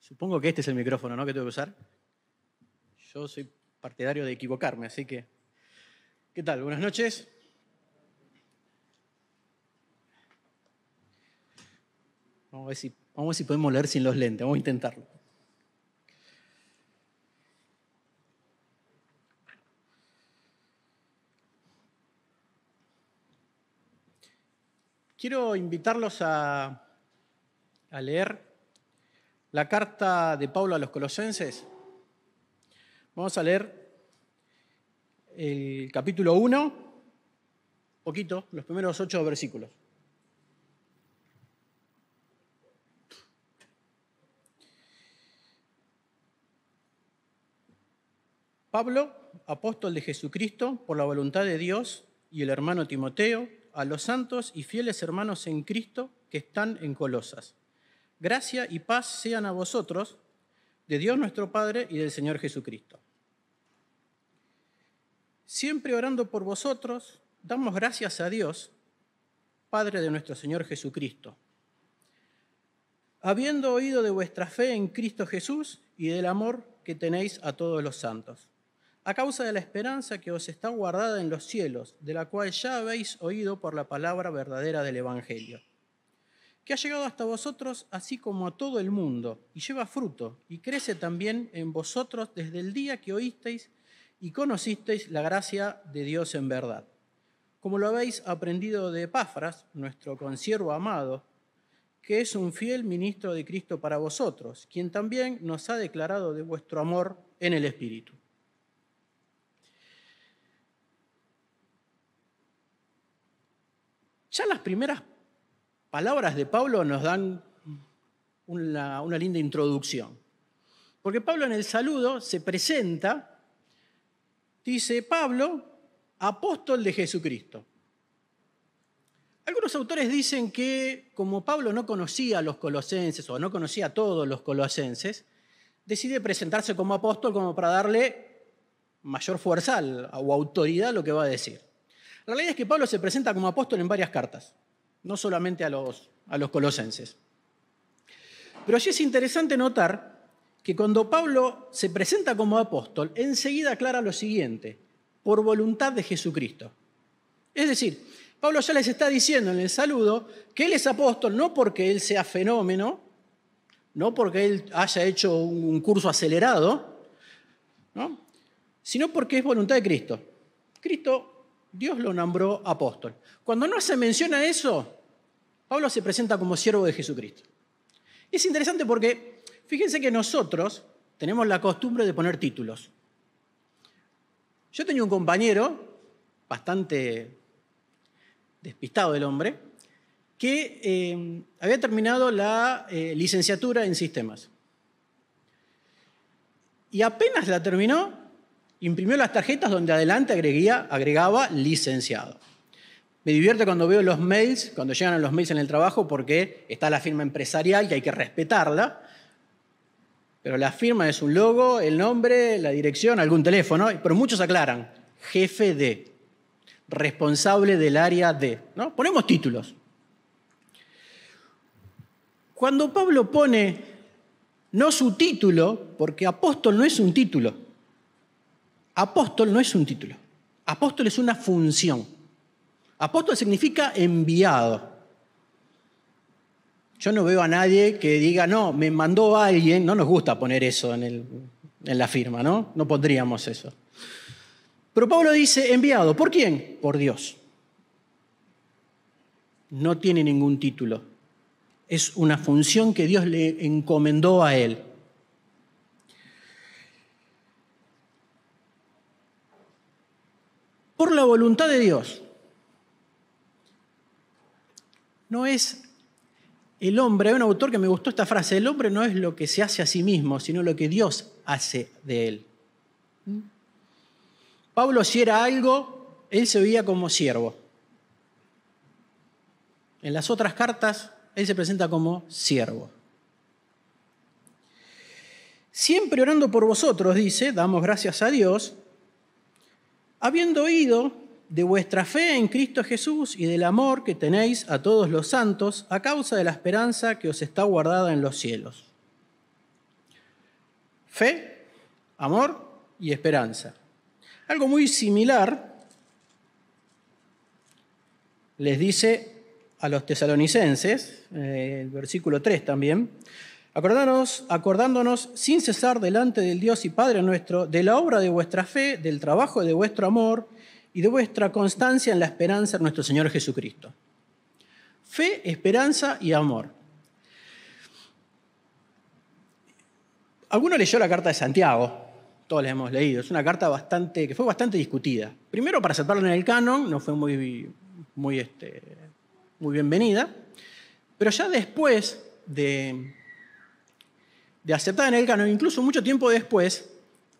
Supongo que este es el micrófono, ¿no?, que tengo que usar. Yo soy partidario de equivocarme, así que... ¿Qué tal? Buenas noches. Vamos a ver si podemos leer sin los lentes. Vamos a intentarlo. Quiero invitarlos a leer la carta de Pablo a los Colosenses. Vamos a leer el capítulo 1, poquito, los primeros 8 versículos. Pablo, apóstol de Jesucristo, por la voluntad de Dios, y el hermano Timoteo, a los santos y fieles hermanos en Cristo que están en Colosas. Gracia y paz sean a vosotros, de Dios nuestro Padre y del Señor Jesucristo. Siempre orando por vosotros, damos gracias a Dios, Padre de nuestro Señor Jesucristo, habiendo oído de vuestra fe en Cristo Jesús y del amor que tenéis a todos los santos, a causa de la esperanza que os está guardada en los cielos, de la cual ya habéis oído por la palabra verdadera del Evangelio, que ha llegado hasta vosotros así como a todo el mundo, y lleva fruto, y crece también en vosotros desde el día que oísteis y conocisteis la gracia de Dios en verdad, como lo habéis aprendido de Epafras, nuestro consiervo amado, que es un fiel ministro de Cristo para vosotros, quien también nos ha declarado de vuestro amor en el Espíritu. Ya las primeras palabras de Pablo nos dan una linda introducción. Porque Pablo en el saludo se presenta, dice: Pablo, apóstol de Jesucristo. Algunos autores dicen que como Pablo no conocía a los colosenses o no conocía a todos los colosenses, decide presentarse como apóstol como para darle mayor fuerza o autoridad a lo que va a decir. La realidad es que Pablo se presenta como apóstol en varias cartas, no solamente a los colosenses. Pero sí es interesante notar que cuando Pablo se presenta como apóstol, enseguida aclara lo siguiente: por voluntad de Jesucristo. Es decir, Pablo ya les está diciendo en el saludo que él es apóstol no porque él sea fenómeno, no porque él haya hecho un curso acelerado, ¿no?, sino porque es voluntad de Cristo. Dios lo nombró apóstol. Cuando no se menciona eso, Pablo se presenta como siervo de Jesucristo. Es interesante porque fíjense que nosotros tenemos la costumbre de poner títulos. Yo tenía un compañero, bastante despistado del hombre, que había terminado la licenciatura en sistemas. Y apenas la terminó, imprimió las tarjetas donde adelante agregaba licenciado. Me divierte cuando veo los mails, cuando llegan los mails en el trabajo, porque está la firma empresarial que hay que respetarla, pero la firma es un logo, el nombre, la dirección, algún teléfono, pero muchos aclaran: jefe de, responsable del área de, ¿no? Ponemos títulos. Cuando Pablo pone no su título, porque apóstol no es un título. Apóstol no es un título. Apóstol es una función. Apóstol significa enviado. Yo no veo a nadie que diga: no, me mandó alguien. No nos gusta poner eso en la firma, ¿no? No pondríamos eso. Pero Pablo dice enviado. ¿Por quién? Por Dios. No tiene ningún título. Es una función que Dios le encomendó a él. Por la voluntad de Dios. No es el hombre, hay un autor que me gustó esta frase: el hombre no es lo que se hace a sí mismo, sino lo que Dios hace de él. Pablo, si era algo, él se veía como siervo. En las otras cartas, él se presenta como siervo. Siempre orando por vosotros, dice, damos gracias a Dios, habiendo oído de vuestra fe en Cristo Jesús y del amor que tenéis a todos los santos a causa de la esperanza que os está guardada en los cielos. Fe, amor y esperanza. Algo muy similar les dice a los tesalonicenses, el versículo 3 también, acordándonos sin cesar delante del Dios y Padre nuestro, de la obra de vuestra fe, del trabajo de vuestro amor y de vuestra constancia en la esperanza de nuestro Señor Jesucristo. Fe, esperanza y amor. ¿Alguno leyó la carta de Santiago? Todos la hemos leído. Es una carta que fue bastante discutida. Primero, para aceptarla en el canon, no fue muy bienvenida, pero ya después de aceptada en el canon, incluso mucho tiempo después,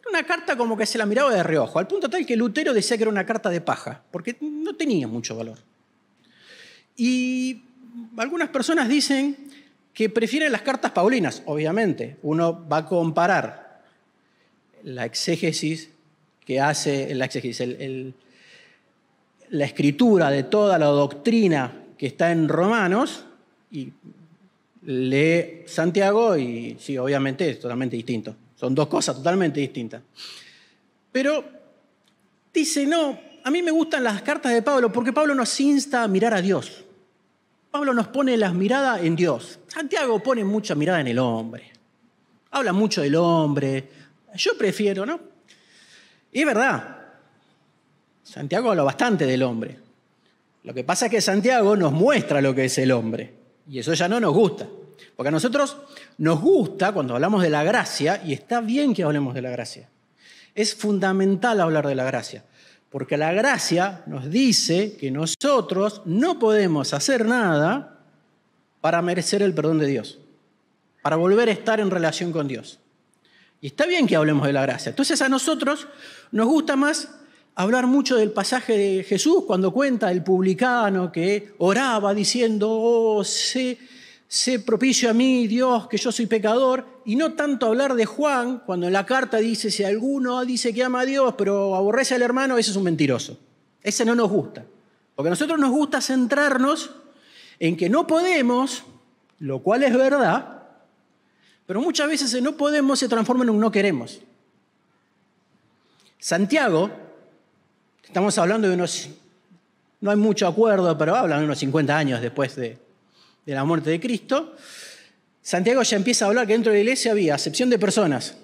era una carta como que se la miraba de reojo, al punto tal que Lutero decía que era una carta de paja, porque no tenía mucho valor. Y algunas personas dicen que prefieren las cartas paulinas, obviamente. Uno va a comparar la exégesis que hace, la escritura de toda la doctrina que está en Romanos y lee Santiago y sí, obviamente es totalmente distinto. Son dos cosas totalmente distintas. Pero dice, no, a mí me gustan las cartas de Pablo porque Pablo nos insta a mirar a Dios. Pablo nos pone las miradas en Dios. Santiago pone mucha mirada en el hombre. Habla mucho del hombre. Yo prefiero, ¿no? Y es verdad. Santiago habla bastante del hombre. Lo que pasa es que Santiago nos muestra lo que es el hombre. Y eso ya no nos gusta. Porque a nosotros nos gusta cuando hablamos de la gracia, y está bien que hablemos de la gracia. Es fundamental hablar de la gracia. Porque la gracia nos dice que nosotros no podemos hacer nada para merecer el perdón de Dios, para volver a estar en relación con Dios. Y está bien que hablemos de la gracia. Entonces a nosotros nos gusta más hablar mucho del pasaje de Jesús cuando cuenta el publicano que oraba diciendo, oh, sé propicio a mí, Dios, que yo soy pecador, y no tanto hablar de Juan, cuando en la carta dice, si alguno dice que ama a Dios, pero aborrece al hermano, ese es un mentiroso. Ese no nos gusta. Porque a nosotros nos gusta centrarnos en que no podemos, lo cual es verdad, pero muchas veces el no podemos se transforma en un no queremos. Santiago, estamos hablando de no hay mucho acuerdo, pero hablan de unos 50 años después de la muerte de Cristo, Santiago ya empieza a hablar que dentro de la iglesia había acepción de personas.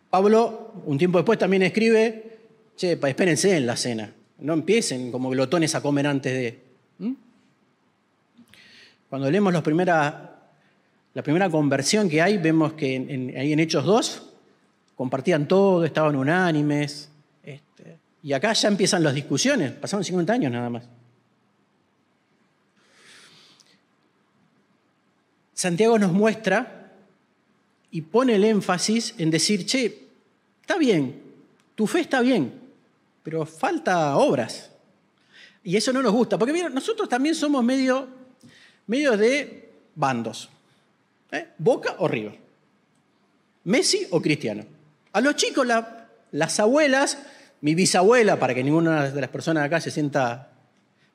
Pablo, un tiempo después, también escribe, espérense en la cena, no empiecen como glotones a comer antes de... Cuando leemos la primera conversión que hay, vemos que ahí en Hechos 2 compartían todo, estaban unánimes, y acá ya empiezan las discusiones, pasaron 50 años nada más. Santiago nos muestra y pone el énfasis en decir, está bien, tu fe está bien, pero falta obras. Y eso no nos gusta, porque mira, nosotros también somos medio de bandos. Boca o River. Messi o Cristiano. A los chicos, las abuelas, mi bisabuela, para que ninguna de las personas de acá se sienta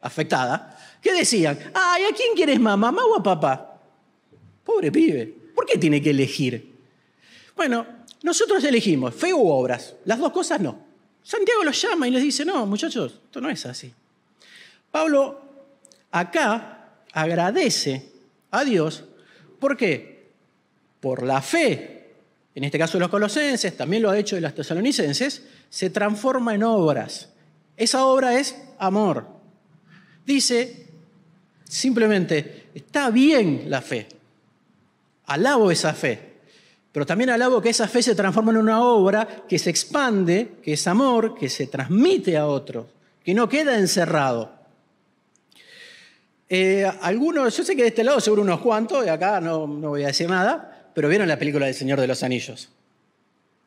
afectada, ¿qué decían? ¿A quién quieres más, mamá o a papá? Pobre pibe, ¿por qué tiene que elegir? Bueno, nosotros elegimos fe u obras, las dos cosas no. Santiago los llama y les dice, no, muchachos, esto no es así. Pablo acá agradece a Dios, ¿por qué? Por la fe, en este caso de los colosenses, también lo ha hecho de los tesalonicenses, se transforma en obras. Esa obra es amor. Dice simplemente, está bien la fe. Alabo esa fe, pero también alabo que esa fe se transforma en una obra que se expande, que es amor, que se transmite a otros, que no queda encerrado. Algunos, yo sé que de este lado seguro unos cuantos, de acá no voy a decir nada, pero vieron la película del Señor de los Anillos.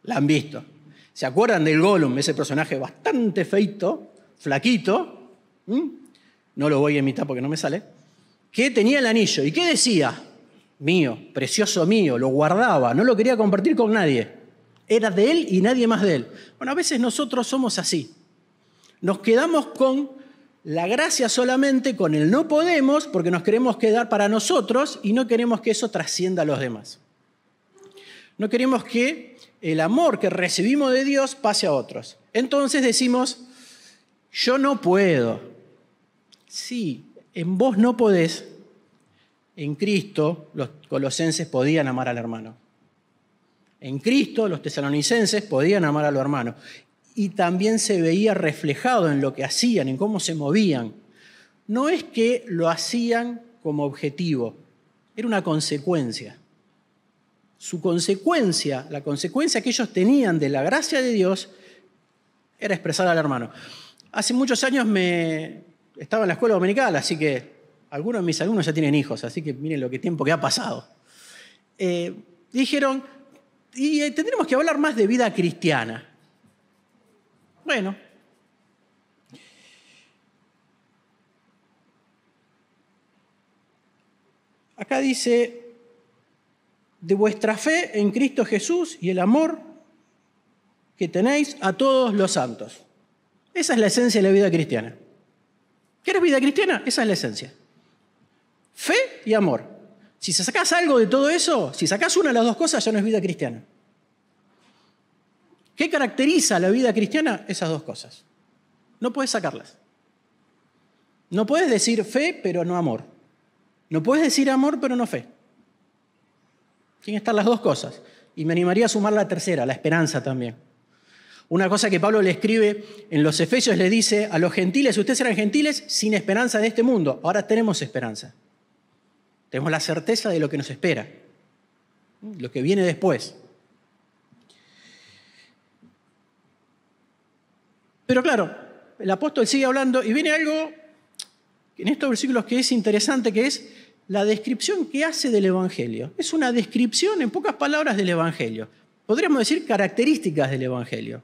La han visto. ¿Se acuerdan del Gollum, ese personaje bastante feito, flaquito? No lo voy a imitar porque no me sale. Que tenía el anillo. ¿Y qué decía? Mío, precioso mío, lo guardaba, no lo quería compartir con nadie. Era de él y nadie más de él. Bueno, a veces nosotros somos así. Nos quedamos con la gracia solamente, con el no podemos, porque nos queremos quedar para nosotros y no queremos que eso trascienda a los demás. No queremos que el amor que recibimos de Dios pase a otros. Entonces decimos, yo no puedo. Sí, en vos no podés. En Cristo los colosenses podían amar al hermano. En Cristo los tesalonicenses podían amar a los hermanos. Y también se veía reflejado en lo que hacían, en cómo se movían. No es que lo hacían como objetivo, era una consecuencia. Su consecuencia, la consecuencia que ellos tenían de la gracia de Dios, era expresar al hermano. Hace muchos años estaba en la escuela dominical, así que algunos de mis alumnos ya tienen hijos, así que miren lo que tiempo que ha pasado. Dijeron, y tendremos que hablar más de vida cristiana. Bueno. Acá dice, de vuestra fe en Cristo Jesús y el amor que tenéis a todos los santos. Esa es la esencia de la vida cristiana. ¿Quieres vida cristiana? Esa es la esencia. Fe y amor. Si sacás algo de todo eso, si sacás una de las dos cosas, ya no es vida cristiana. ¿Qué caracteriza la vida cristiana? Esas dos cosas. No puedes sacarlas. No puedes decir fe, pero no amor. No puedes decir amor, pero no fe. Tienen que estar las dos cosas. Y me animaría a sumar la tercera, la esperanza también. Una cosa que Pablo le escribe en los Efesios, le dice a los gentiles, ustedes eran gentiles sin esperanza de este mundo. Ahora tenemos esperanza. Tenemos la certeza de lo que nos espera, lo que viene después. Pero claro, el apóstol sigue hablando y viene algo en estos versículos que es interesante, que es la descripción que hace del Evangelio. Es una descripción, en pocas palabras, del Evangelio. Podríamos decir características del Evangelio.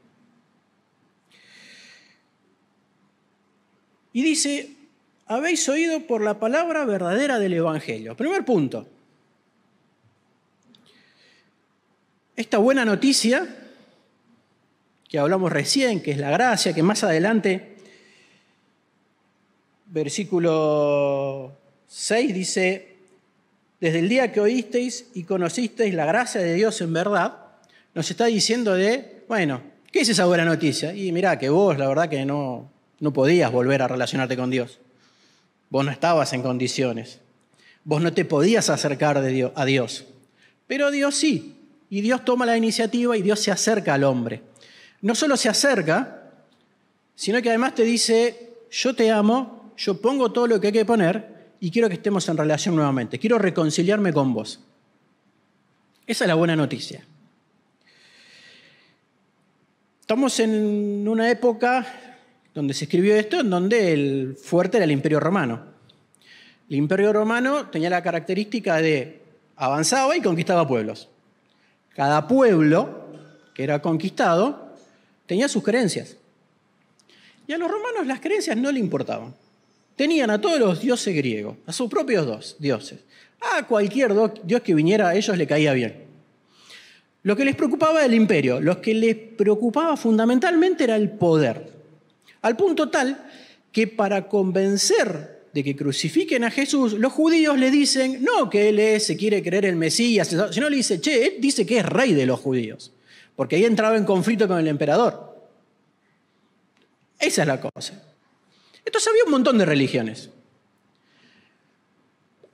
Y dice, habéis oído por la palabra verdadera del Evangelio. Primer punto. Esta buena noticia que hablamos recién, que es la gracia, que más adelante, versículo 6 dice, desde el día que oísteis y conocisteis la gracia de Dios en verdad, nos está diciendo bueno, ¿qué es esa buena noticia? Y mirá, que vos la verdad que no podías volver a relacionarte con Dios. Vos no estabas en condiciones. Vos no te podías acercar a Dios. Pero Dios sí. Y Dios toma la iniciativa y Dios se acerca al hombre. No solo se acerca, sino que además te dice, yo te amo, yo pongo todo lo que hay que poner y quiero que estemos en relación nuevamente. Quiero reconciliarme con vos. Esa es la buena noticia. Estamos en una época donde se escribió esto, en donde el fuerte era el Imperio Romano. El Imperio Romano tenía la característica de avanzaba y conquistaba pueblos. Cada pueblo que era conquistado tenía sus creencias. Y a los romanos las creencias no le importaban. Tenían a todos los dioses griegos, a sus propios dioses. A cualquier dios que viniera a ellos le caía bien. Lo que les preocupaba era el imperio, lo que les preocupaba fundamentalmente era el poder. Al punto tal que para convencer de que crucifiquen a Jesús, los judíos le dicen, no que él se quiere creer el Mesías, sino le dice, él dice que es rey de los judíos, porque ahí entraba en conflicto con el emperador. Esa es la cosa. Entonces había un montón de religiones.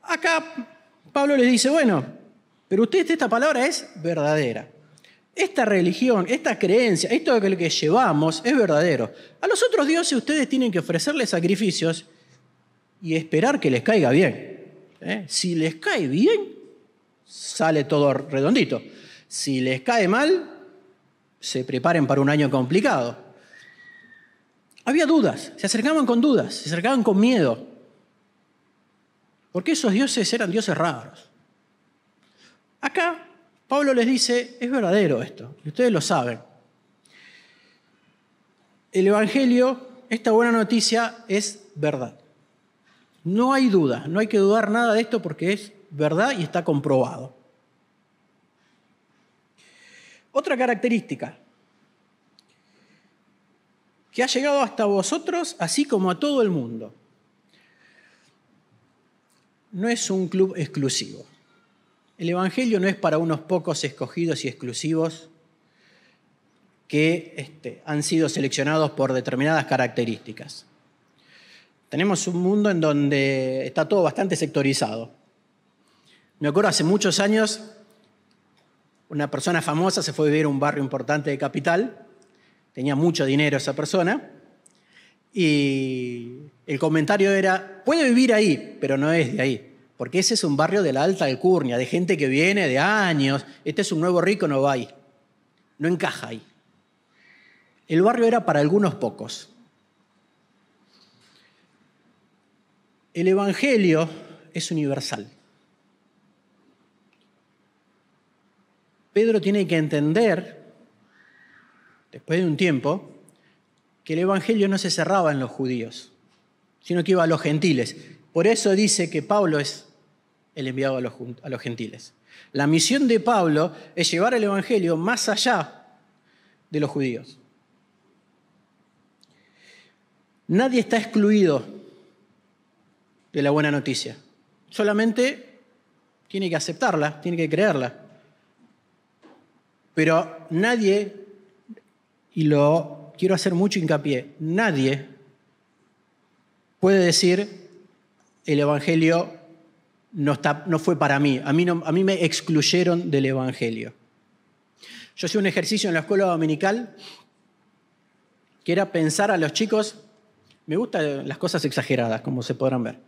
Acá Pablo les dice, pero esta palabra es verdadera. Esta religión, esta creencia, esto que llevamos es verdadero. A los otros dioses ustedes tienen que ofrecerles sacrificios y esperar que les caiga bien. Si les cae bien, sale todo redondito. Si les cae mal, se preparen para un año complicado. Había dudas, se acercaban con dudas, se acercaban con miedo. Porque esos dioses eran dioses raros. Acá Pablo les dice, es verdadero esto, y ustedes lo saben. El Evangelio, esta buena noticia, es verdad. No hay duda, no hay que dudar nada de esto porque es verdad y está comprobado. Otra característica, que ha llegado hasta vosotros así como a todo el mundo. No es un club exclusivo. El Evangelio no es para unos pocos escogidos y exclusivos que han sido seleccionados por determinadas características. Tenemos un mundo en donde está todo bastante sectorizado. Me acuerdo hace muchos años, una persona famosa se fue a vivir a un barrio importante de Capital, tenía mucho dinero esa persona, y el comentario era, puede vivir ahí, pero no es de ahí, porque ese es un barrio de la alta alcurnia, de gente que viene de años, este es un nuevo rico, no va ahí, no encaja ahí. El barrio era para algunos pocos. El Evangelio es universal. Pedro tiene que entender, después de un tiempo, que el Evangelio no se cerraba en los judíos, sino que iba a los gentiles. Por eso dice que Pablo es el enviado a los gentiles. La misión de Pablo es llevar el Evangelio más allá de los judíos. Nadie está excluido de la buena noticia. Solamente tiene que aceptarla, tiene que creerla. Pero nadie, y lo quiero hacer mucho hincapié, nadie puede decir el Evangelio no fue para mí. A mí me excluyeron del Evangelio. Yo hacía un ejercicio en la escuela dominical que era pensar a los chicos, me gustan las cosas exageradas, como se podrán ver,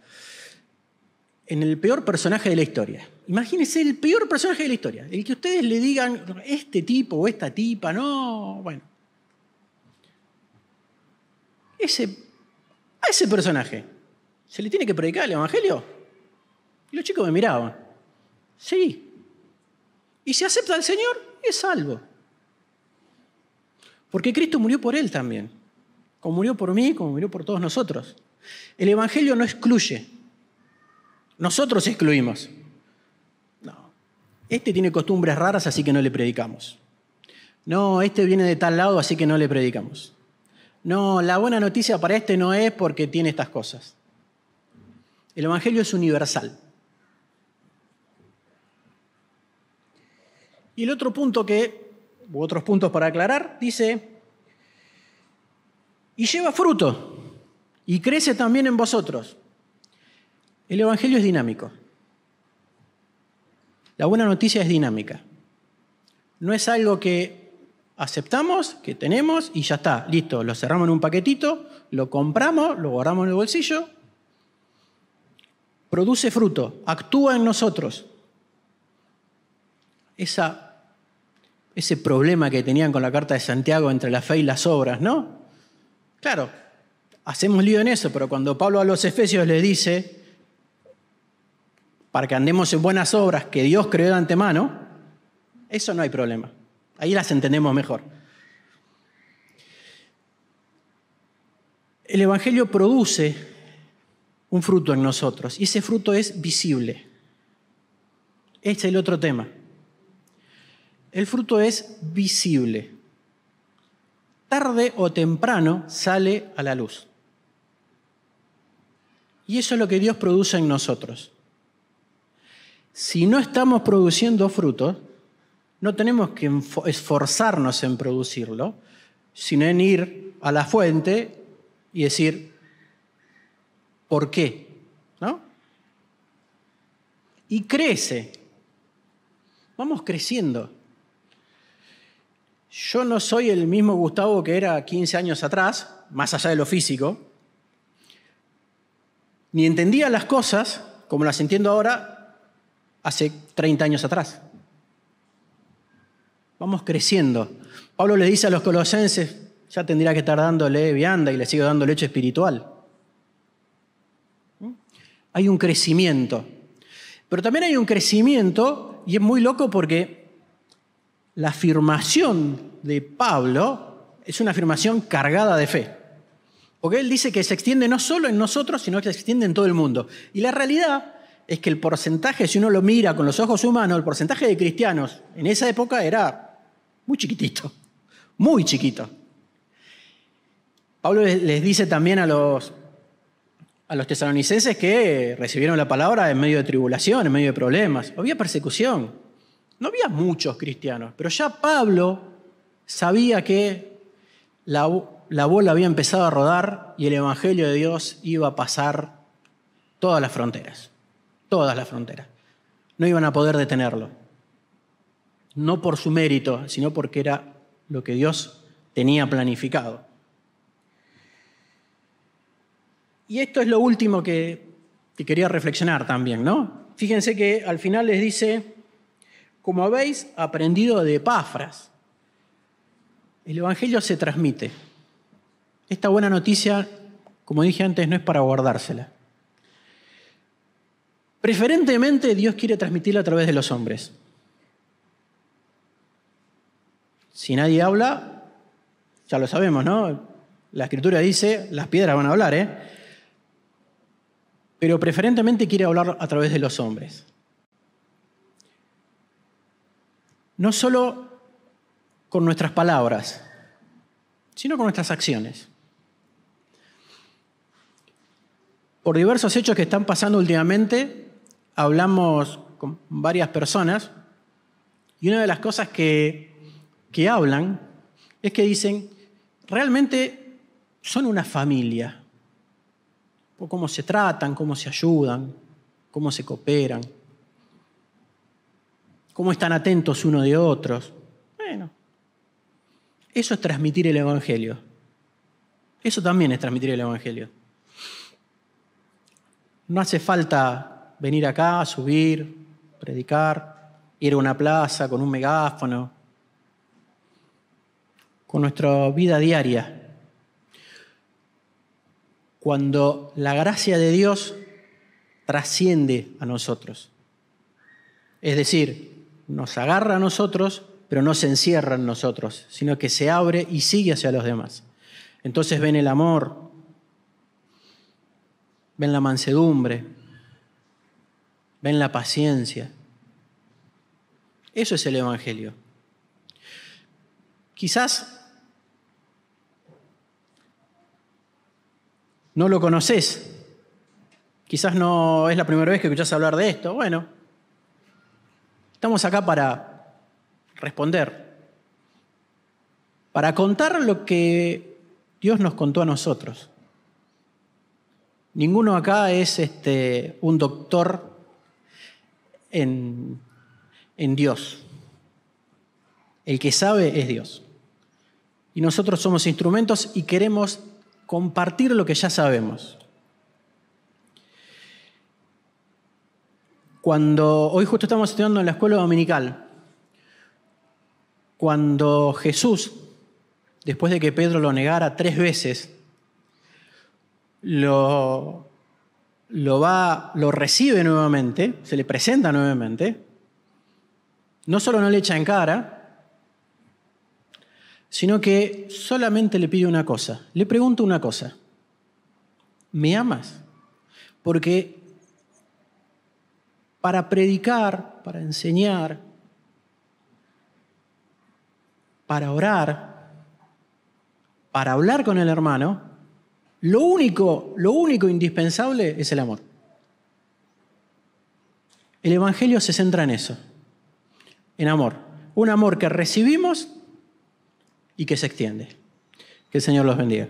en el peor personaje de la historia. Imagínense el peor personaje de la historia, el que ustedes le digan, este tipo o esta tipa, no, bueno. A ese personaje, ¿se le tiene que predicar el Evangelio? Y los chicos me miraban. Sí. Y si acepta al Señor, es salvo. Porque Cristo murió por él también. Como murió por mí, como murió por todos nosotros. El Evangelio no excluye. Nosotros excluimos. No. Este tiene costumbres raras, así que no le predicamos. No, este viene de tal lado, así que no le predicamos. No, la buena noticia para este no es porque tiene estas cosas. El Evangelio es universal. Y el otro punto u otros puntos para aclarar, dice, y lleva fruto, y crece también en vosotros. El Evangelio es dinámico. La buena noticia es dinámica. No es algo que aceptamos, que tenemos y ya está, listo, lo cerramos en un paquetito, lo compramos, lo guardamos en el bolsillo, produce fruto, actúa en nosotros. Ese problema que tenían con la carta de Santiago entre la fe y las obras, ¿no? Claro, hacemos lío en eso, pero cuando Pablo a los Efesios les dice, para que andemos en buenas obras que Dios creó de antemano, eso no hay problema. Ahí las entendemos mejor. El Evangelio produce un fruto en nosotros y ese fruto es visible. Este es el otro tema. El fruto es visible. Tarde o temprano sale a la luz. Y eso es lo que Dios produce en nosotros. Si no estamos produciendo frutos, no tenemos que esforzarnos en producirlo, sino en ir a la fuente y decir, ¿por qué? ¿No? Y crece. Vamos creciendo. Yo no soy el mismo Gustavo que era 15 años atrás, más allá de lo físico, ni entendía las cosas como las entiendo ahora hace 30 años atrás. Vamos creciendo. Pablo le dice a los colosenses, ya tendría que estar dándole vianda y le sigo dando leche espiritual. Hay un crecimiento. Pero también hay un crecimiento, y es muy loco porque la afirmación de Pablo es una afirmación cargada de fe. Porque él dice que se extiende no solo en nosotros, sino que se extiende en todo el mundo. Y la realidad es que el porcentaje, si uno lo mira con los ojos humanos, el porcentaje de cristianos en esa época era muy chiquitito, muy chiquito. Pablo les dice también a los a los tesalonicenses que recibieron la palabra en medio de tribulación, en medio de problemas. Había persecución. No había muchos cristianos, pero ya Pablo sabía que la bola había empezado a rodar y el evangelio de Dios iba a pasar todas las fronteras. Todas las fronteras. No iban a poder detenerlo. No por su mérito, sino porque era lo que Dios tenía planificado. Y esto es lo último que quería reflexionar también, ¿no? Fíjense que al final les dice, como habéis aprendido de Epafras, el evangelio se transmite. Esta buena noticia, como dije antes, no es para guardársela. Preferentemente Dios quiere transmitirla a través de los hombres. Si nadie habla, ya lo sabemos, ¿no? La Escritura dice, las piedras van a hablar, ¿eh? Pero preferentemente quiere hablar a través de los hombres. No solo con nuestras palabras, sino con nuestras acciones. Por diversos hechos que están pasando últimamente, hablamos con varias personas y una de las cosas que hablan es que dicen, realmente son una familia. Cómo se tratan, cómo se ayudan, cómo se cooperan, cómo están atentos unos de otros. Bueno, eso es transmitir el evangelio. Eso también es transmitir el evangelio. No hace falta venir acá, subir, predicar, ir a una plaza con un megáfono. Con nuestra vida diaria. Cuando la gracia de Dios trasciende a nosotros. Es decir, nos agarra a nosotros, pero no se encierra en nosotros, sino que se abre y sigue hacia los demás. Entonces ven el amor, ven la mansedumbre, ven la paciencia. Eso es el evangelio. Quizás no lo conoces. Quizás no es la primera vez que escuchás hablar de esto. Bueno, estamos acá para responder, para contar lo que Dios nos contó a nosotros. Ninguno acá es un doctor en Dios. El que sabe es Dios. Y nosotros somos instrumentos y queremos compartir lo que ya sabemos. Hoy justo estamos estudiando en la escuela dominical, cuando Jesús, después de que Pedro lo negara 3 veces, lo recibe nuevamente, se le presenta nuevamente, no solo no le echa en cara, sino que solamente le pide una cosa, le pregunta una cosa, ¿me amas? Porque para predicar, para enseñar, para orar, para hablar con el hermano, lo único indispensable es el amor. El evangelio se centra en eso, en amor. Un amor que recibimos y que se extiende. Que el Señor los bendiga.